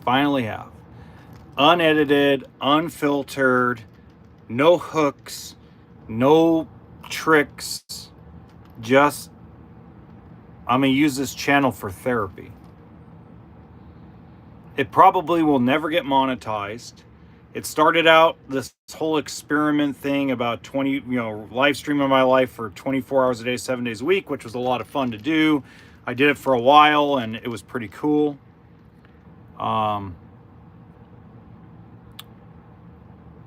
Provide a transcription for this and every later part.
Finally have. Unedited, unfiltered, no hooks, no tricks. Just, I'm going to use this channel for therapy. It probably will never get monetized. It started out this whole experiment thing about live streaming my life for 24 hours a day, 7 days a week, which was a lot of fun to do. I did it for a while and it was pretty cool.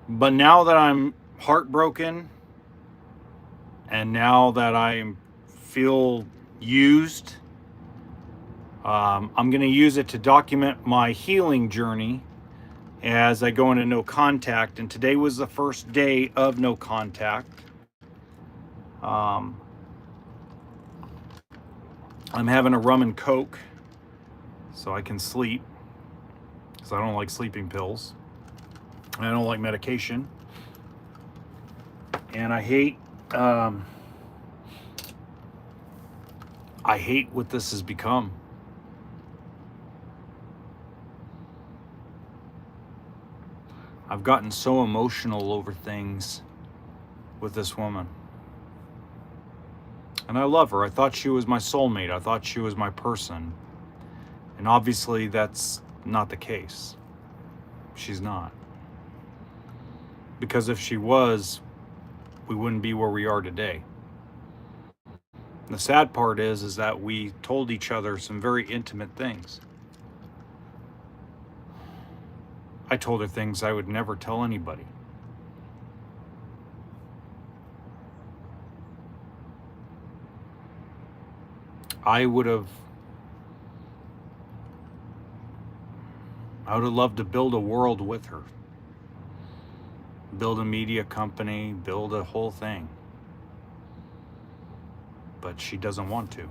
But now that I'm heartbroken and now that I feel used, I'm going to use it to document my healing journey as I go into no contact. And today was the first day of no contact. I'm having a rum and coke so I can sleep, because I don't like sleeping pills. I don't like medication. And I hate what this has become. I've gotten so emotional over things with this woman. And I love her. I thought she was my soulmate. I thought she was my person. And obviously that's not the case. She's not. Because if she was, we wouldn't be where we are today. The sad part is that we told each other some very intimate things. I told her things I would never tell anybody. I would have loved to build a world with her. Build a media company, build a whole thing. But she doesn't want to.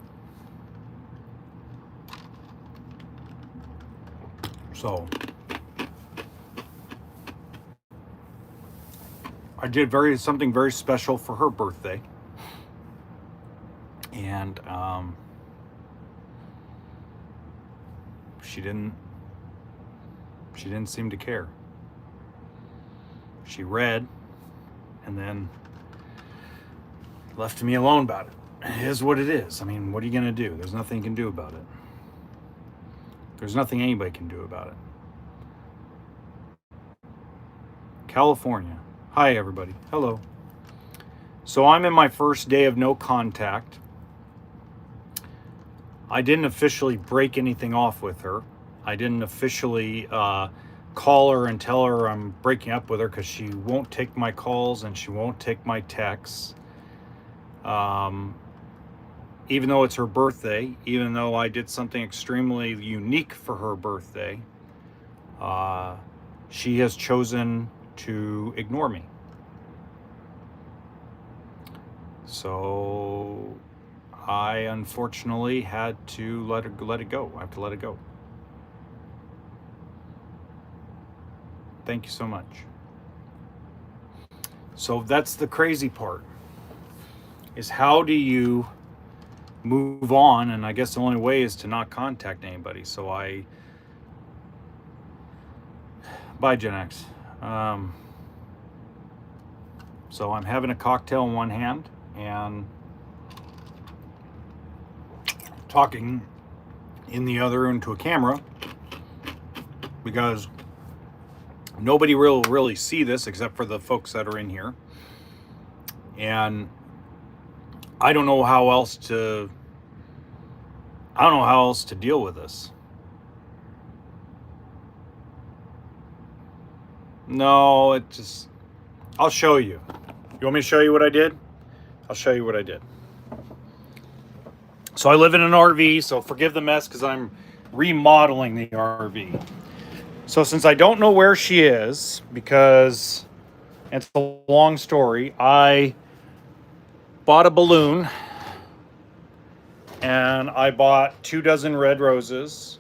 So I did something very special for her birthday. And she didn't seem to care. She read and then left me alone about it. It is what it is. I mean, what are you going to do? There's nothing you can do about it. There's nothing anybody can do about it. California. Hi, everybody. Hello. So I'm in my first day of no contact. I didn't officially break anything off with her. I didn't officially call her and tell her I'm breaking up with her, because she won't take my calls and she won't take my texts. Even though it's her birthday, even though I did something extremely unique for her birthday, she has chosen to ignore me. So I unfortunately had to let it go. I have to let it go. Thank you so much. So that's the crazy part, is how do you move on? And I guess the only way is to not contact anybody. So bye, Gen X. So I'm having a cocktail in one hand and talking in the other into a camera, because nobody will really see this except for the folks that are in here. And I don't know how else to deal with this. No, I'll show you. You want me to show you what I did? I'll show you what I did. So I live in an RV, so forgive the mess because I'm remodeling the RV. So since I don't know where she is, because it's a long story, I bought a balloon and I bought 24 red roses.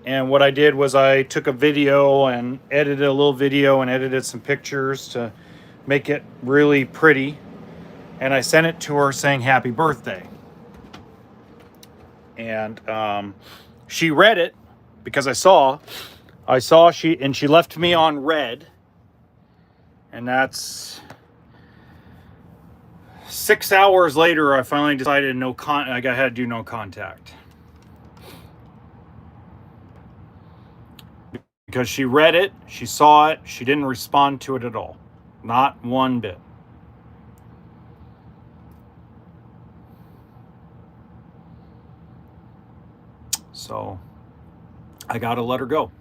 And what I did was I took a video and edited a little video and edited some pictures to make it really pretty. And I sent it to her saying happy birthday. And she read it because I saw she left me on red, and that's 6 hours later. I finally decided I had to do no contact, because she read it, she saw it, she didn't respond to it at all, not one bit. So I gotta let her go.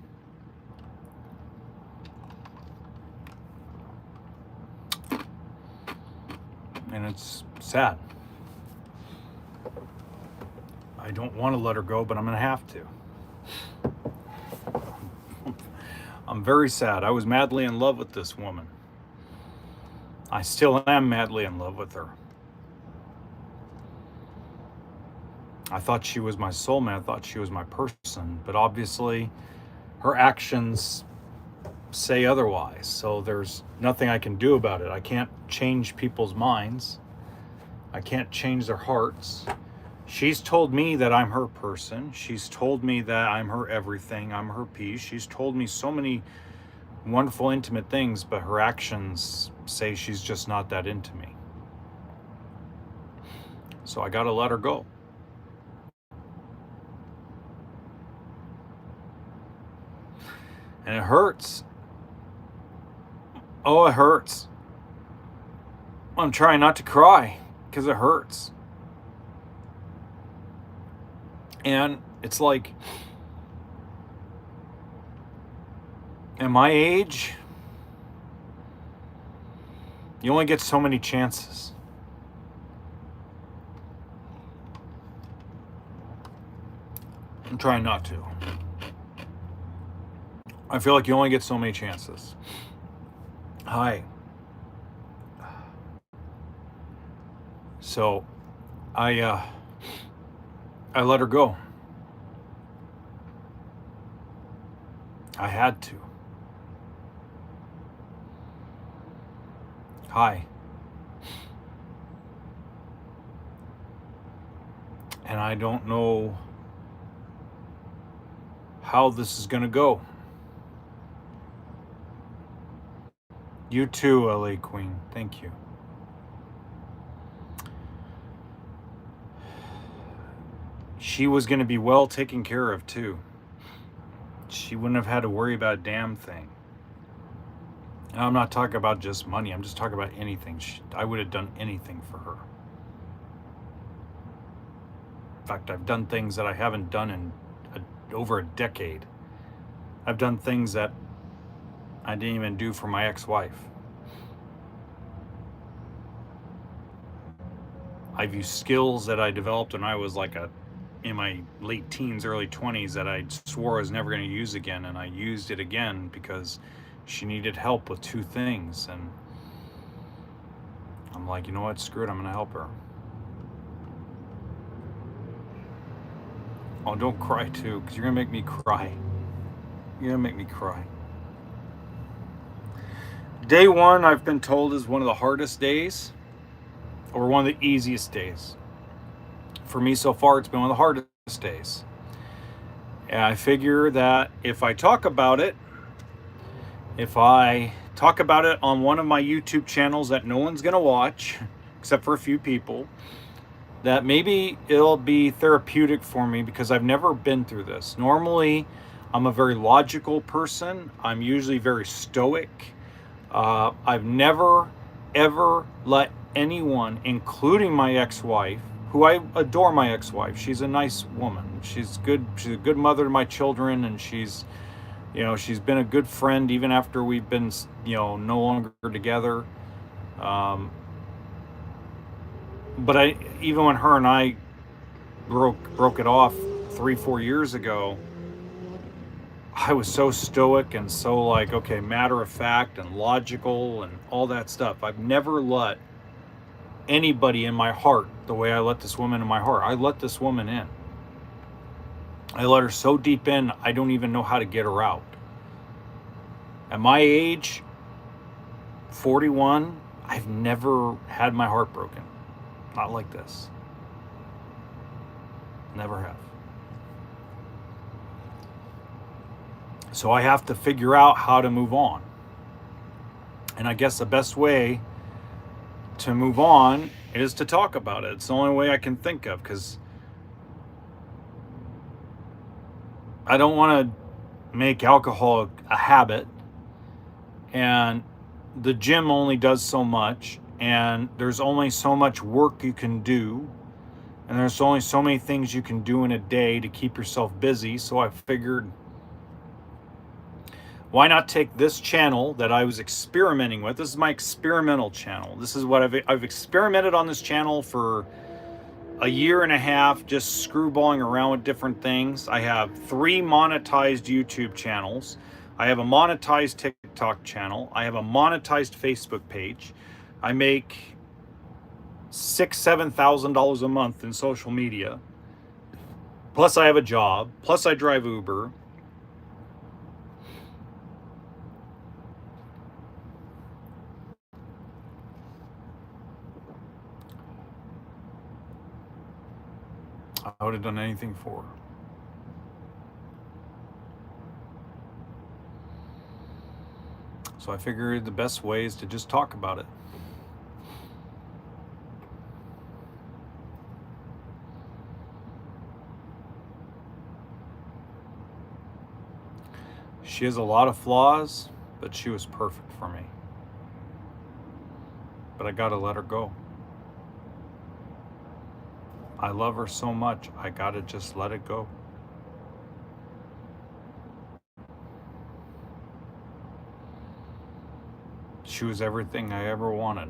And it's sad. I don't want to let her go, but I'm gonna have to. I'm very sad. I was madly in love with this woman. I still am madly in love with her. I thought she was my soulmate. I thought she was my person, but obviously her actions say otherwise. So there's nothing I can do about it. I can't change people's minds. I can't change their hearts. She's told me that I'm her person. She's told me that I'm her everything. I'm her peace. She's told me so many wonderful, intimate things, but her actions say she's just not that into me. So I gotta let her go. And it hurts. Oh, it hurts. I'm trying not to cry because it hurts. And it's like, at my age, you only get so many chances. I'm trying not to. I feel like you only get so many chances. Hi. So I let her go. I had to. Hi. And I don't know how this is going to go. You too, LA Queen. Thank you. She was going to be well taken care of too. She wouldn't have had to worry about a damn thing. And I'm not talking about just money. I'm just talking about anything. I would have done anything for her. In fact, I've done things that I haven't done in over a decade. I've done things that I didn't even do for my ex-wife. I've used skills that I developed when I was in my late teens, early 20s, that I swore I was never going to use again, and I used it again because she needed help with two things, and I'm like, you know what, screw it, I'm going to help her. Oh, don't cry too, because you're going to make me cry. You're going to make me cry. Day one, I've been told, is one of the hardest days, or one of the easiest days. For me so far, it's been one of the hardest days. And I figure that if I talk about it on one of my YouTube channels that no one's going to watch, except for a few people, that maybe it'll be therapeutic for me, because I've never been through this. Normally, I'm a very logical person. I'm usually very stoic. I've never, ever let anyone, including my ex-wife, who I adore, my ex-wife. She's a nice woman. She's good. She's a good mother to my children, and she's been a good friend even after we've been, no longer together. But even when her and I broke it off 3-4 years ago, I was so stoic and so okay, matter of fact and logical and all that stuff. I've never let anybody in my heart the way I let this woman in my heart. I let this woman in. I let her so deep in, I don't even know how to get her out. At my age, 41, I've never had my heart broken. Not like this. Never have. So I have to figure out how to move on. And I guess the best way to move on is to talk about it. It's the only way I can think of, because I don't want to make alcohol a habit, and the gym only does so much, and there's only so much work you can do, and there's only so many things you can do in a day to keep yourself busy. So I figured, why not take this channel that I was experimenting with? This is my experimental channel. This is what I've experimented on this channel for a year and a half, just screwballing around with different things. I have 3 monetized YouTube channels. I have a monetized TikTok channel. I have a monetized Facebook page. I make $6,000-7,000 a month in social media. Plus I have a job. Plus I drive Uber. I would have done anything for her. So I figured the best way is to just talk about it. She has a lot of flaws, but she was perfect for me. But I gotta let her go. I love her so much, I gotta just let it go. She was everything I ever wanted.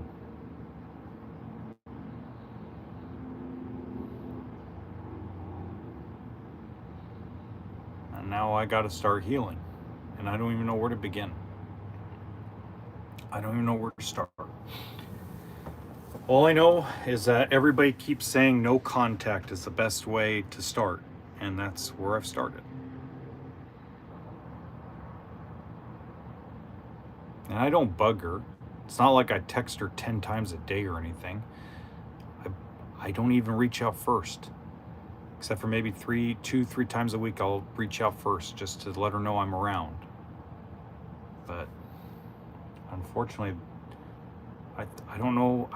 And now I gotta start healing. And I don't even know where to begin. I don't even know where to start. All I know is that everybody keeps saying no contact is the best way to start. And that's where I've started. And I don't bug her. It's not like I text her 10 times a day or anything. I don't even reach out first. Except for maybe 3 times a week, I'll reach out first just to let her know I'm around. But unfortunately, I don't know,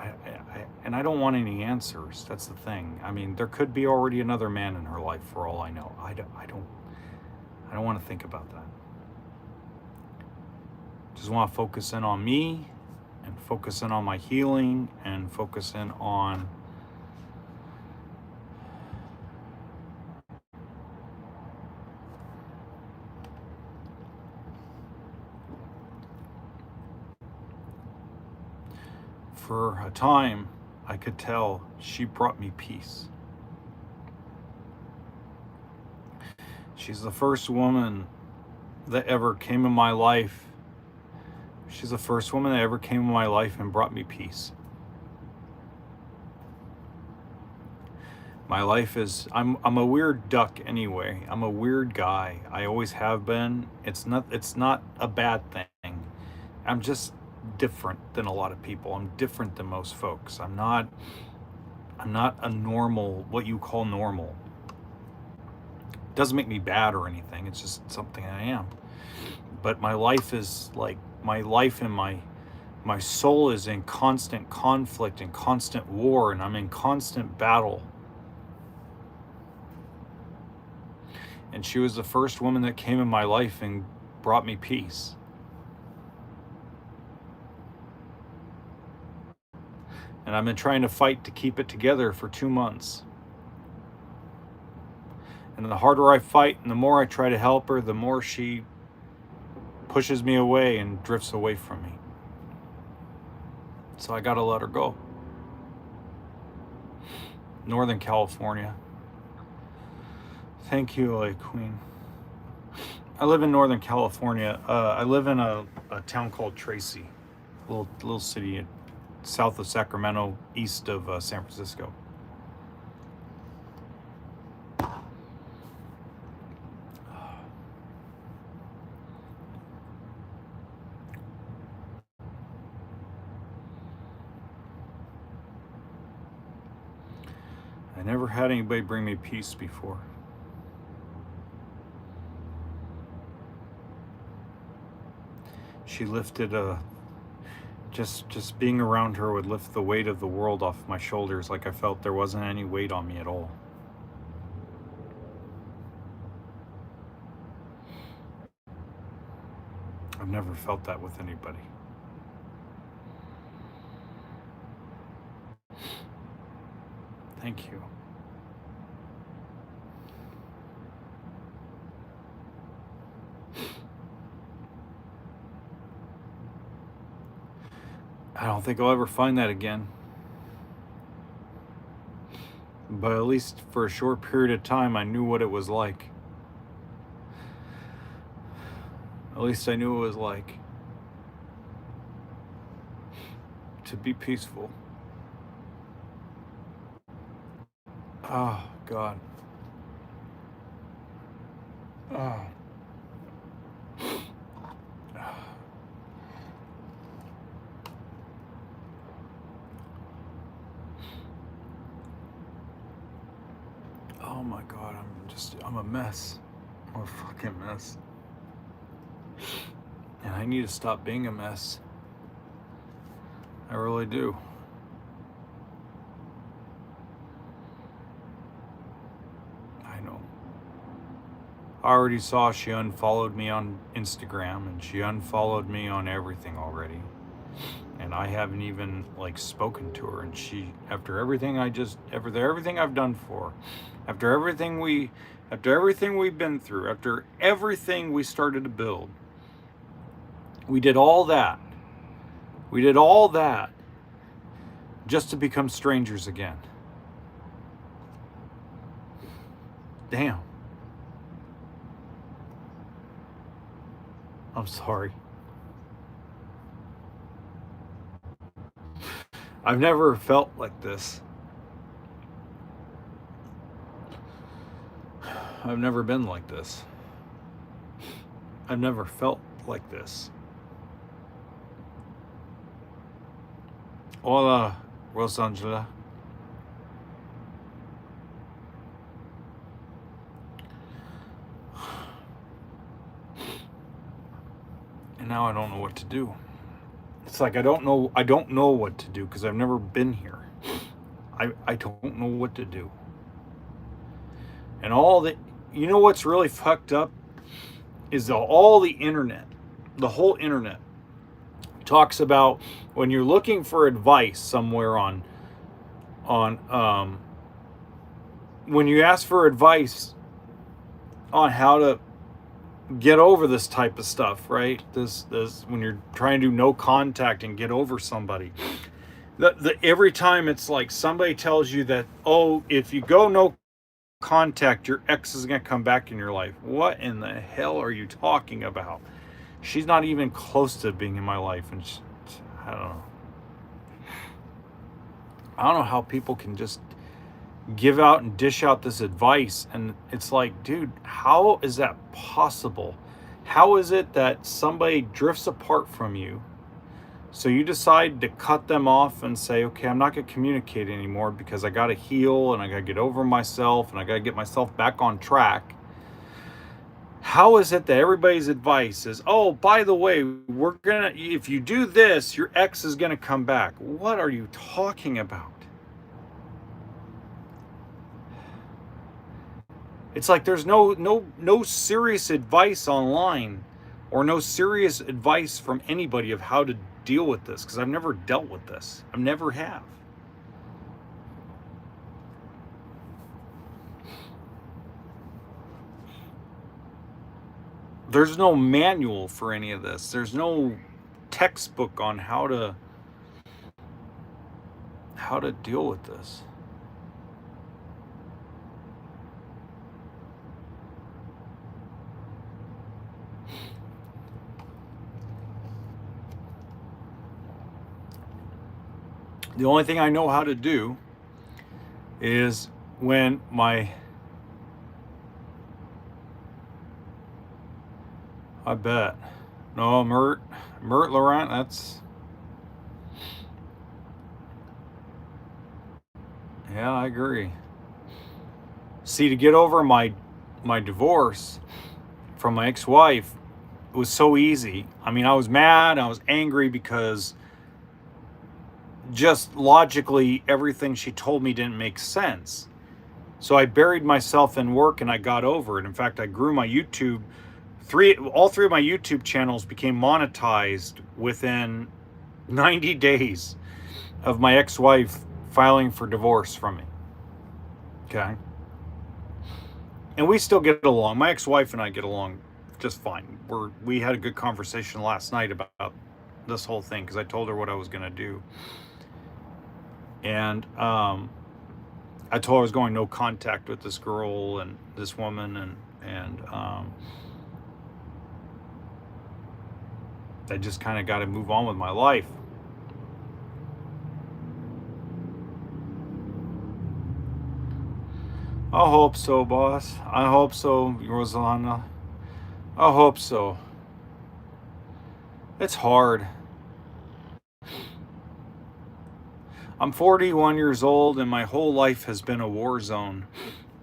and I don't want any answers. That's the thing. I mean, there could be already another man in her life for all I know. I don't want to think about that. Just want to focus in on me, and focus in on my healing, and focus in on for a time, I could tell she brought me peace. She's the first woman that ever came in my life. She's the first woman that ever came in my life and brought me peace. My life is, I'm a weird duck anyway. I'm a weird guy. I always have been. It's not a bad thing. I'm just different than a lot of people. I'm different than most folks. I'm not a normal, what you call normal. It doesn't make me bad or anything. It's just something I am. But my life is like, my life and my soul is in constant conflict and constant war, and I'm in constant battle. And she was the first woman that came in my life and brought me peace. And I've been trying to fight to keep it together for 2 months. And the harder I fight and the more I try to help her, the more she pushes me away and drifts away from me. So I gotta let her go. Northern California. Thank you, Queen. I live in Northern California. I live in a town called Tracy, a little city south of Sacramento, east of San Francisco. I never had anybody bring me peace before. She lifted just being around her would lift the weight of the world off my shoulders, like I felt there wasn't any weight on me at all. I've never felt that with anybody. Thank you. I don't think I'll ever find that again. But at least for a short period of time, I knew what it was like. At least I knew it was like to be peaceful. Oh, God. Oh. Oh my God, I'm a mess. I'm a fucking mess. And I need to stop being a mess. I really do. I know. I already saw she unfollowed me on Instagram and she unfollowed me on everything already. And I haven't even like spoken to her, and she, after everything I've done for her, after everything we've been through, after everything we started to build, we did all that just to become strangers again. Damn. I'm sorry. I've never felt like this. I've never been like this. I've never felt like this. Hola, Rosangela. And now I don't know what to do. It's like I don't know what to do because I've never been here. I don't know what to do. And all that, you know what's really fucked up is all the internet, the whole internet talks about when you're looking for advice somewhere on when you ask for advice on how to get over this type of stuff, right? This when you're trying to do no contact and get over somebody. Every time it's like somebody tells you that, oh, if you go no contact, your ex is going to come back in your life. What in the hell are you talking about? She's not even close to being in my life, and I don't know. I don't know how people can just give out and dish out this advice, and it's like, dude, how is that possible? How is it that somebody drifts apart from you, so you decide to cut them off and say, okay, I'm not going to communicate anymore because I got to heal and I got to get over myself and I got to get myself back on track? How is it that everybody's advice is, oh, by the way, if you do this, your ex is gonna come back? What are you talking about? It's like there's no serious advice online or no serious advice from anybody of how to deal with this, because I've never dealt with this. I never have. There's no manual for any of this. There's no textbook on how to deal with this. The only thing I know how to do is when I bet. No, Mert Laurent, that's... Yeah, I agree. See, to get over my divorce from my ex-wife, it was so easy. I mean, I was mad, I was angry because just logically everything she told me didn't make sense. So I buried myself in work and I got over it. In fact, I grew my YouTube. All three of my YouTube channels became monetized within 90 days of my ex-wife filing for divorce from me. Okay. And we still get along. My ex-wife and I get along just fine. We had a good conversation last night about this whole thing because I told her what I was going to do. And I told her I was going no contact with this girl and this woman, and I just kind of got to move on with my life. I hope so, boss. I hope so, Rosanna. I hope so. It's hard. I'm 41 years old and my whole life has been a war zone.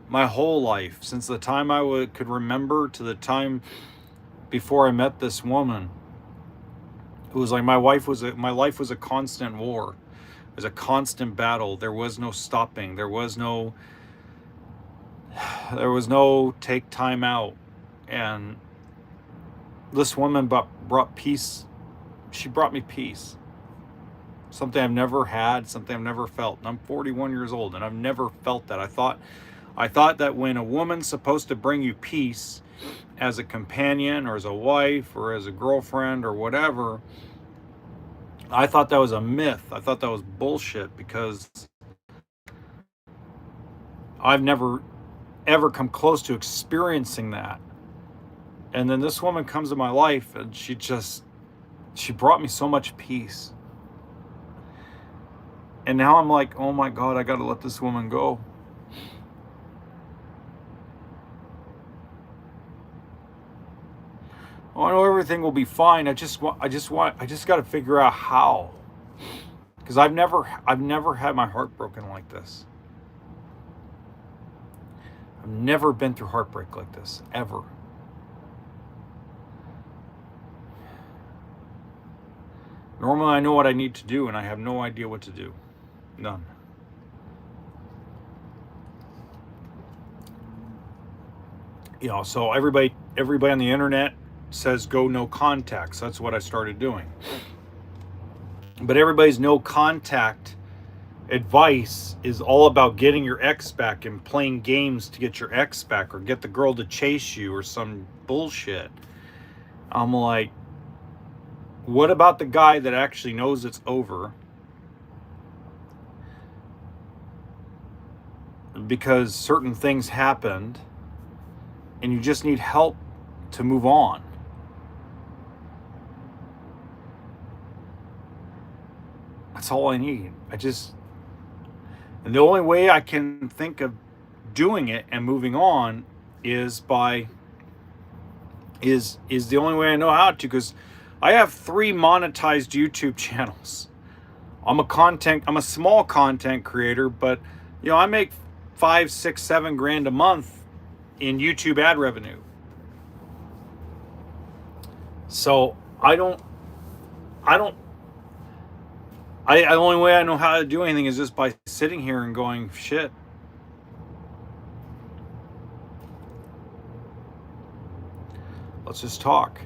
My whole life, since the time I could remember to the time before I met this woman. It was like my life was a constant war. It was a constant battle. There was no stopping. There was no take time out. And this woman brought peace. She brought me peace. Something I've never had, something I've never felt. And I'm 41 years old and I've never felt that. I thought that when a woman's supposed to bring you peace as a companion or as a wife or as a girlfriend or whatever, I thought that was a myth. I thought that was bullshit because I've never ever come close to experiencing that. And then this woman comes in my life and she brought me so much peace. And now I'm like, oh my God, I got to let this woman go. Oh, I know everything will be fine. I just got to figure out how. Because I've never had my heart broken like this. I've never been through heartbreak like this, ever. Normally I know what I need to do and I have no idea what to do. None. So everybody on the internet says go no contact. So that's what I started doing. But everybody's no contact advice is all about getting your ex back and playing games to get your ex back or get the girl to chase you or some bullshit. I'm like, what about the guy that actually knows it's over? Because certain things happened and you just need help to move on. That's all I need. And the only way I can think of doing it and moving on is the only way I know how to, because I have 3 monetized YouTube channels. I'm a small content creator, but I make 5, 6, 7 grand a month in YouTube ad revenue. So the only way I know how to do anything is just by sitting here and going, shit. Let's just talk.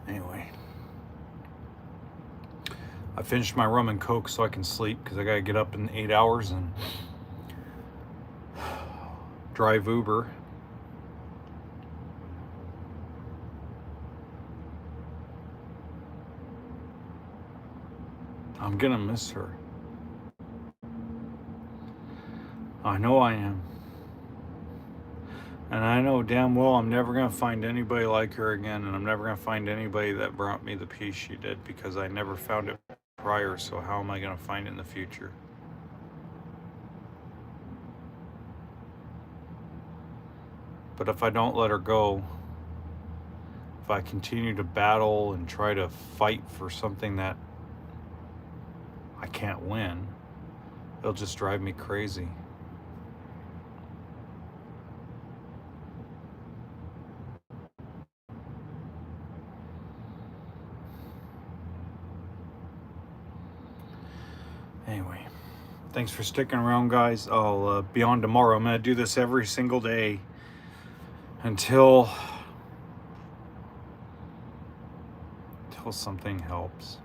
Anyway, I finished my rum and coke so I can sleep because I gotta get up in 8 hours and drive Uber. I'm gonna miss her. I know I am. And I know damn well I'm never going to find anybody like her again, and I'm never going to find anybody that brought me the peace she did, because I never found it prior, so how am I going to find it in the future? But if I don't let her go, if I continue to battle and try to fight for something that I can't win. It'll just drive me crazy. Anyway, thanks for sticking around, guys. I'll be on tomorrow. I'm gonna do this every single day until something helps.